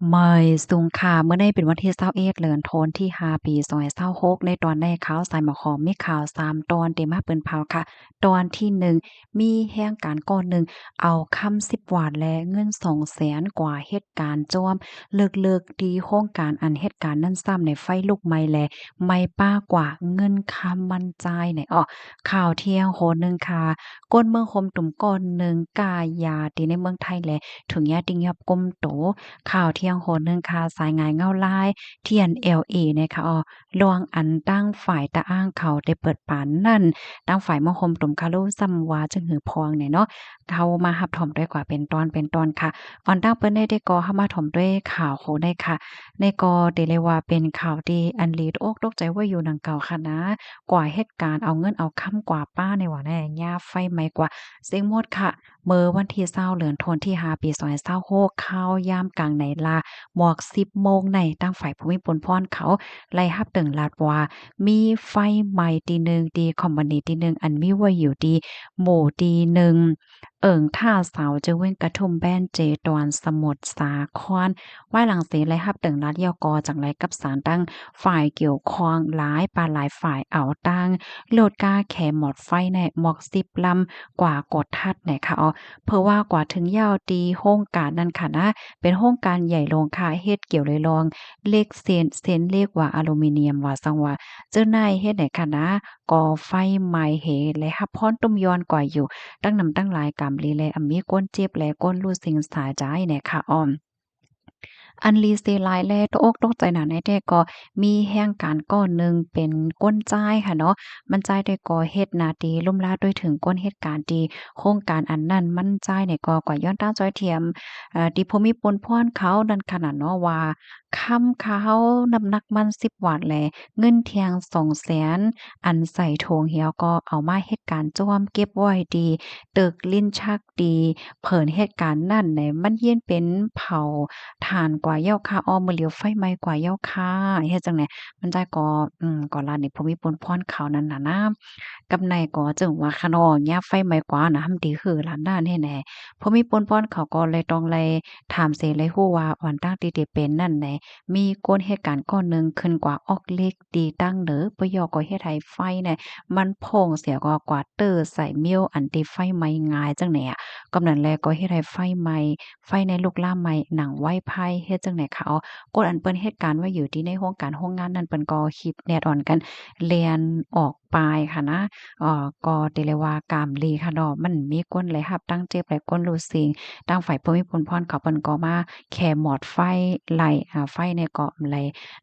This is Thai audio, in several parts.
เมยสุงค่ะเมื่อได้เป็นวันที่21เดือนธันวาคมที่5ปี2026ในตอนได้ข่าวสายหมอขอมมีข่าว3ตอนที่มาเปิ้นเผาค่ะตอนที่1มีแห่งการณ์ก่อนหนึ่งเอาคำ10วาทและเงิน200,000กว่าเหตุการณ์จ้อมเลิกๆดีโครงการอันเหตุการณ์นั้นซ้ำในไฟลุกไหม้แลไหม้ป้ากว่าเงินคำมันจ่ายในข่าวเที่ยงโหนหนึ่งค่ะก้นเมืองคมตุ่มก้อนหนึ่งกายาตีในเมืองไทยแลถึงยาติงยอบกลมโต ข่าวเที่ยงโหนหนึ่งค่ะสายงายเงาลายเทียน LA นะคะลวงอันตั้งฝ่ายตะอ้างเขาได้เปิดปานนั่นตั้งฝ่ายมหมตุ่มคารุซัมวาจึงหือพองเนี่ยเนาะเขามาหับถมด้วยกว่าเป็นตอนค่ะออนตั้งเปิ้นได้ก่อเข้ามาถมด้วยข่าวโหได้ค่ะในก็ได้เลยว่าเป็นข่าวดีอันลีดอกตกใจว่าอยู่ดังเก่าค่ะนะกว่าเหตุการณ์เอาเงินเอาค่ำกว่าป้าในว่าแน่ยาไฟไหม้กว่าเสียงหมดค่ะ เมื่อวันที่20เดือนธันวาคมที่5ปี2026เข้ายามกลางในลาหมอก10โมงในตั้งฝ่ายภูมิพลพรเขาไล่รับตึงลาดว่ามีไฟไหม้ตีหนึ่งตีคอมมานีตีหนึ่งอันมีไว้อยู่ดีหมู่ตีหนึ่งท่าเสาจะเว้นกระทุ่มแบนเจดวนสมุทรสาครว่าหลังเสไล่รับตึงลาดยอกอจังไรกับสารตั้งฝ่ายเกี่ยวข้องหลายปานหลายฝ่ายเอาตั้งโลดกาแขหมอดไฟในหมอก10ลำกว่ากดทัดเนี่ยค่ะเพราะว่ากว่าถึงยาวตีโรงการนั้นค่ะนะเป็นโรงการใหญ่โรงค่ะเฮ็ดเกี่ยวเลยลองเลขเส้นเลขว่าอะลูมิเนียมว่าซังว่าเจ้านายเฮ็ดไหนค่ะนะก่อไฟไหม้เหและรับพรต้มย้อนกว่าอยู่ตั้งนำตั้งหลายกรรมลีแลมีก้นเจ็บและก้นรู้สิ่งสาใจเนี่ยค่ะอันลีเซหลายแลตกอกตกใจหนาในแต่ก็มีแห่งการณ์ก้อนหนึ่งเป็นก้นจ้ายค่ะเนาะมันจ่ายด้วยก่อเฮ็ดหน้าที่ล่มล้าด้วยถึงก้นเหตุการณ์ที่โครงการอันนั้นมันจ่ายเนี่ยก็กว่าย้อนต้าจ้อยเทียมที่ภูมิพลพรเขานั่นขนาดเนาะว่าคำเขาน้ำหนักมัน10บาทแลเงินเที่ยง200,000อันใส่โถงเหี่ยวก็เอามาเฮ็ดการจ้อมเก็บไว้ดีตึกลิ้นชักดีเผินเหตุการณ์นั้นเนี่ยมันเฮียนเป็นเผา ถ่านกว่าเหย้าค่าอ้อมื้อเหลียวไฟไหม้กว่าเหย้าค่ะเฮ็ดจั่งใดมันได้ก่อก่อลานนี่ภูมิพลพรเขานั่นน่ะนะกำไนก่อจึงว่าคะเนาะยามไฟไหม้กว่าน่ะหำดีคือล้านนาแน่ๆภูมิพลพรเขาก็เลยต้องไล่ถามเสเลยฮู้ว่าอ่อนตั้งที่ได้เป็นนั่นแหละมีกลเหตุการณ์ก้อนหนึ่งขึ้นกว่าออกเล็กดีตั้งเด้อปะยอก็เฮ็ดให้ไฟเนี่ยมันโพ่งเสียกว่าเตอใส่เมี่ยวอันที่ไฟไหม้ง่ายจังไหนอะกำนั้นแลก็เฮ็ดให้ไฟไหม้ ไฟในลุกลามไหม้หนังไหว้ไพ่เฮ็ดจั่งใดคะกดอันเปิ้นเหตุการณ์ว่าอยู่ที่ในโรงการโรงงานนั้นเปิ้นก็คิดแน่ดอนกันแล่นออกปายค่ะนะก็ได้เลยว่ากามลีค่ะเนาะมันมีคนหลายรับตั้งเจ็บหลายคนรู้สึงตั้งฝ่ายภูมิพลพรเขาเปิ้นก็มาแค่หมอดไฟไล่ไฟเนี่ยก็ไล่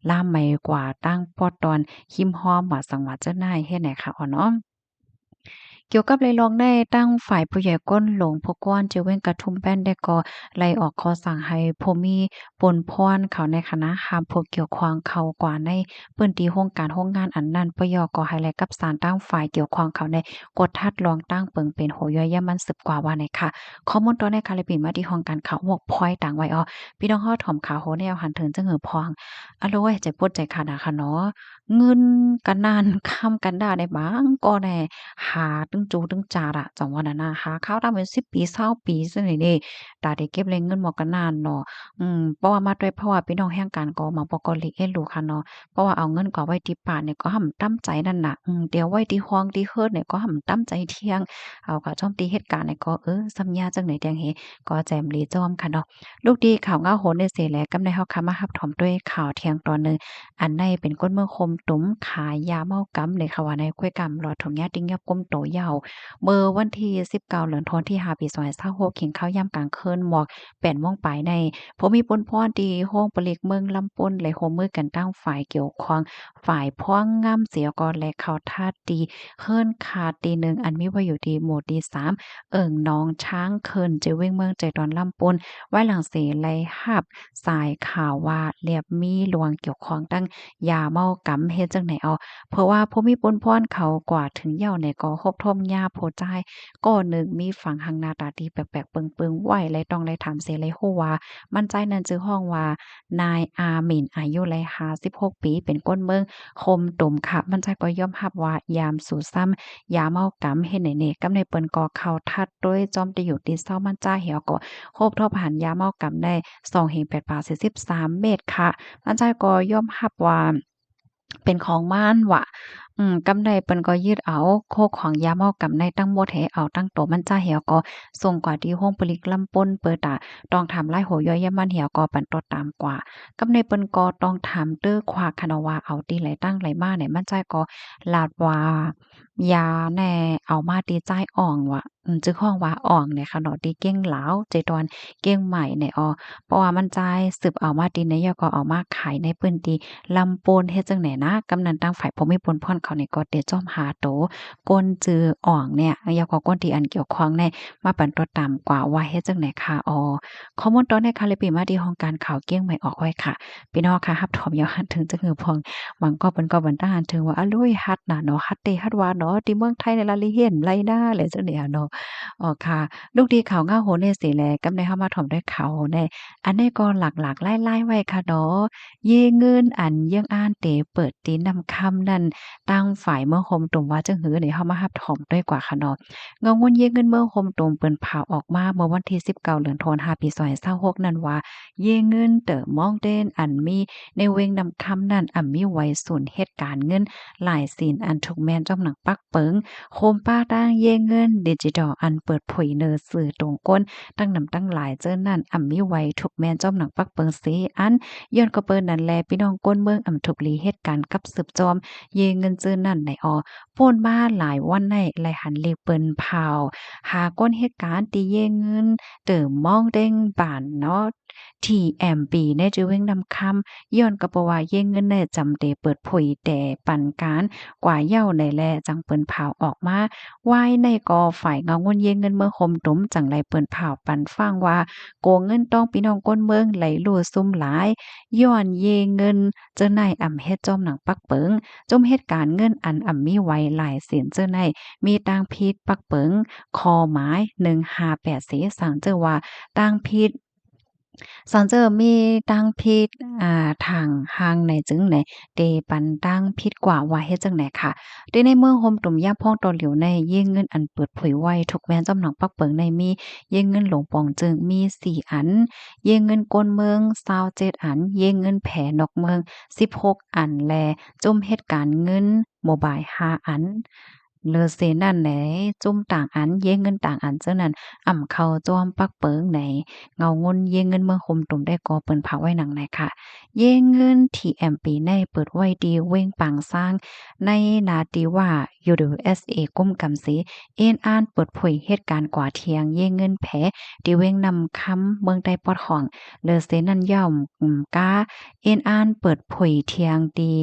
ลามไหม้กว่าตั้งพอตอนหิมห้อมว่าสังว่าเจ้านายเฮ็ดไหนคะเนาะ เกี่ยวกับเลยลองได้ตั้งฝ่ายผู้ใหญ่ก้นหลงพกวนเจเว้นกระทุ่มแป้นได้ก็ไล่ออกคอสั่งให้ผู้มีปนพรเขาในคณะหามผู้เกี่ยวข้องเขากว่าในพื้นที่โครงการโรงงานอันนั้นปยก็ให้แลกับสารตั้งฝ่ายเกี่ยวข้องเขาในกดทัดลองตั้งเปิงเป็นโหย่อยยามันสืบกว่าว่าไหนค่ะข้อมูลตัวในคาลิปินมาที่ห้องการข่าวหมวกพอยต่างไว้พี่น้องเฮาถ่อมข่าวโหแนวหันถึงจังหือพองอะโลยใจปวดใจขาดอะค่ะเนาะเงินกันนานค้ำกันดาได้บางก็แน่ หาตึงจูตึงจาดอะจังว่านั้นน่ะหาข้าวทำเป็น10ปี20ปีซั้นนี่เด้ตาได้เก็บแรงเงินหมอกันนานเนาะเพราะว่ามาด้วยเพราะว่าพี่น้องแห่งกันก็มาบ่ก็ลิเอ็นรู้ค่ะเนาะเพราะว่าเอาเงินก็ไว้ที่บ้านเนี่ยก็ห้ำต้ำใจนั่นน่ะเดี๋ยวไว้ที่ห้องที่เฮิดเนี่ยก็ห้ำต้ำใจเที่ยงเอาก็จ้อมตีเหตุการณ์เนี่ยก็ซ้ำยาจังไหนแดงเฮก็แจมลีจ้อมค่ะเนาะลูกดีข่าวเงาโหนได้เสแลกำในเฮาค่ะมารับถอมด้วยข่าวเที่ยงตอนหนึ่ง อันในเป็นก้นเมืองคมตุ้มขายยาเมากำเลยค่ะว่าในคุ้วยกำหลอดถงยาติ้งยับก้มโตยาวเมื่อวันที่19เดือนธันวาคมที่5ปี2026ขิงข้าวยามกลางคืนหมอก8โมงปลายในผมมีปนพ้อที่โรงปลีกเมืองลำปนและโฮมมือกันตั้งฝ่ายเกี่ยวข้องฝ่ายพ้องงามเสียก่อนและเข้าท่าตีเฮิรนขาดตีหนึ่งอันมีไว้อยู่ที่หมู่ที่3น้องช้างเคินเจเว้งเมืองใจดอนลำปนไว้หลังเสไลหับสายข่าวว่าเรียบมีลวงเกี่ยวข้องตั้ง ยาเมากำเฮ็ดจั่งใดเพราะว่าผู้มีปุ้นพรเขากว่าถึงเหย้าเนี่ยก็ครบถ้ มยาโพจ่ายก้อหนึ่งมีฝั่งหังหน้าตาดีแปลกๆเปิงๆไหวและต้องไลถามเสไลฮู้ว่ามันใจนั้นจื้อฮ้องว่านายอาหมิ่นอายุไล56ปีเป็นก้นเมืองคมตุ่มค่ะมันใจก็ยอมรับว่ายามสู่ซ้ำยาเมากำเฮ็ดไหนเนกำในเปิ้นก็เข้าทัดด้วยจอมตะอยู่ติเศร้ามันจ้าเหี่ยวก็โคบทบหันยาเมากำได้2เฮง8บาท43เม็ดค่ะมันใจก็ยอมรับว่าเป็นของม่านว่ะกำไดเปิ้นก็ยึดเอาโคกของยาเมากำในตั้งหมดให้เอาตั้งโตมันจ้าเหี่ยวก็ส่งกว่าที่โรงปลิกลำปนเปิดต้องทำลายโหย่อยยามันเหี่ยวก็ปันตดตามกว่ากำในเปิ้นก็ต้องถามเด้อควาคะนาว่าเอาตีไหลตั้งไหลมาเนี่ยมันใจก็ลาดว่ายาแน่เอามาตีจ่ายอ่องว่ะจึกฮ้องว่าอ่องเนี่ยค่ะเนาะตีเก่งหลาวใจตอนเก่งใหม่เนี่ยเพราะว่ามันจ่ายสืบเอามาตีในยก็เอามาขายในปื้นตีลำโปนเฮ็ดจังไหนนะกำนันตั้งฝ่ายภูมิพลพ่อนเขานี่ก็เตจ้อมหาโตก้นจืออ่องเนี่ยยาก็ก้นที่อันเกี่ยวข้องในมาปันตัวตามกว่าว่าเฮ็ดจังไหนค่ะข้อมูลตอนนี้ค่ะเลยปีมาที่ห้องการข่าวเกี้ยงใหม่ออกไว้ค่ะพี่น้องค่ะรับถอมยาวหันถึงจะหือพองหวังก็เปิ้นก็บันตาหันถึงว่าอะลุยฮัดน่ะเนาะฮัดเตฮัดวาเนาะที่เมืองไทยนี่ล่ะลิเห็นไรหน้าเลยจังเนี่ยเนาะค่ะลูกดีข่าวง่าโหเนสิแลกำในเฮามาถ่อมด้วยข่าวโหเนอันนี้ก็หลากๆไล่ๆไว้ค่ะเนาะเยเงินอันเยี่ยงอ้านเตเปิดตีนนำคำนั่นตั้งฝ่ายเมื่อคมตุ่มว่าจังหือนี่เฮามารับถ่อมด้วยกว่าค่ะเนาะเงางวนเยเงินเมื่อคมตุ่มเปิ้นผ่าออกมาเมื่อวันที่19เดือนธันวาคมปี2026นั่นว่าเยเงินเต๋อมองเต้นอันมีในเวงนำคำนั่นมีไว้ศูนย์เหตุการณ์เงินหลายศีลอันถูกแม่นจ้อมหนังปักเปิงโคมป้าตั้งเยเงินดิจิทัลอันเปิดเผยเนอสื่อตรงก้นตั้งนำตั้งหลายเจอนั่นมีไว้ถูกแม่นจ้อมหนังปักเปิงเสอันย้อนก็เปิ้นนั่นแลพี่น้องก้นเมืองถูกลีเหตุการณ์กับสืบจอมเยเงินเจอนั่นในโพ้นมาหลายวันในไหลหันเลเปิ้นเผาหาก้นเหตุการณ์ตีเยเงินเติมมองเด้งบานเนาะที่แอมปีในจือเว้งนำคำย้อนก็บ่ว่าเยเงินในจำเตเปิดเผยแต่ปันการกว่าเย้าในแลจังเปิ้นเผาออกมาไว้ในกอฝ่ายเงาเงินเยเงินเมื่อคมตุมจังไรเปิ้นเผาปันฟังว่าโกงเงินต้องพี่น้องก้นเมืองไหลลั่วซุ่มหลายย้อนเยเงินเจ้านายเฮ็ดจอมหนังปักเปิงจมเหตุการณ์เงินอันมีไว้หลายเสียนเจ้านายมีต่างพิษปักเปิงคอหมาย158เสสั่งเจอว่าต่างพิษสังเจอมีตั้งพิษทางห่างในจึงไหนเตปันตั้งพิษกว่าว่าเฮ็ดจังไหนค่ะโดยในเมืองโฮมตุ่มยาพ่องตอเหลียวในเย่งเงินอันเปิดเผยไว้ทุกแม่นจำหนังปักเปิงในมีเย่งเงินหลวงปองจึงมี4อันเย่งเงินกลเมือง27อันเย่งเงินแผนอกเมือง16อันแลจุ่มเหตุการณ์เงินโมบาย5อันเลอเซนั่นไหนจุ่มต่างอันเย่งเงินต่างอันเจ้านั้นเข้าจอมปักเปิงไหน เงางนเยงเงินเมืองคมตุ่มได้ก่อเปิ้นเผาไว้หนังไหนค่ะเยงเงินที่แอมปีในเปิดไว้ดีเว้งปางสร้างในนาตีว่า USA ก้มกำสีเอ็นอ่านเปิดเผยเหตุการณ์กว่าเทียงเยงเงินแผที่เว้งนำคำเมืองใต้ปอดห้องเลอเซนั่นย่อมกาเอ็นอ่านเปิดเผยเทียงดี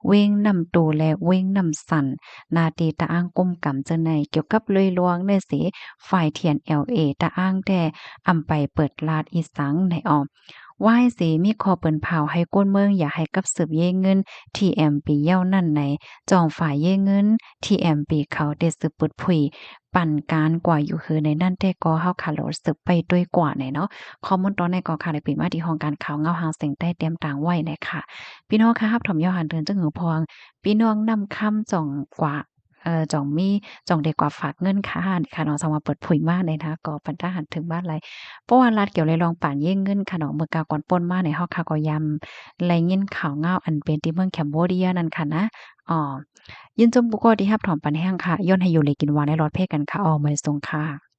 เว้งนำตูและเว้งนำสันนาตีตะอ้างก้มกำจะในเกี่ยวกับเลยลวงในสิฝ่ายเทียน LA ตะอ้างแต่ไปเปิดลาดอีสังในไหว้สีมีคอเปิ้นเผาให้ก้นเมืองอย่าให้กับสืบเย่เงินที่แอมปีเย้านั่นในจองฝ่ายเย่เงินที่แอมปีเขาได้สืบปุดผุยปั่นการกว่าอยู่คือในนั่นแต่ก็เฮาคาโลสืบไปด้วยกว่าไหนเนาะข้อมูลตอนในก็ค่ะได้ปีมาที่ห้องการข่าวเงาหางเสียงใต้เตรียมต่างไว้นะคะพี่น้องค่ะรับถมยอหันเดินจังหือพองพี่น้องนำคำจ่องกว่าจ่องมีจ่องเด็กกว่าฝากเงินค่ะค่ะเนาะสามารถเปิดเผยมาได้นะคะก็ปันตาหันถึงบ้านไรเพราะว่ารัฐเกี่ยวเลยลองป่านเย่งเงินค่ะเนาะเมื่อกาก่อนป่นมาในเฮาค่ะก็ยำไรยินข่าวเงาอันเป็นที่เมืองแคมโบเดียนั่นค่ะนะอ๋อยินจมบุกก็ที่รับถอมปันแห้งค่ะย้อนให้อยู่เลยกินวานในรถเพกันค่ะไม่ทรงค่ะ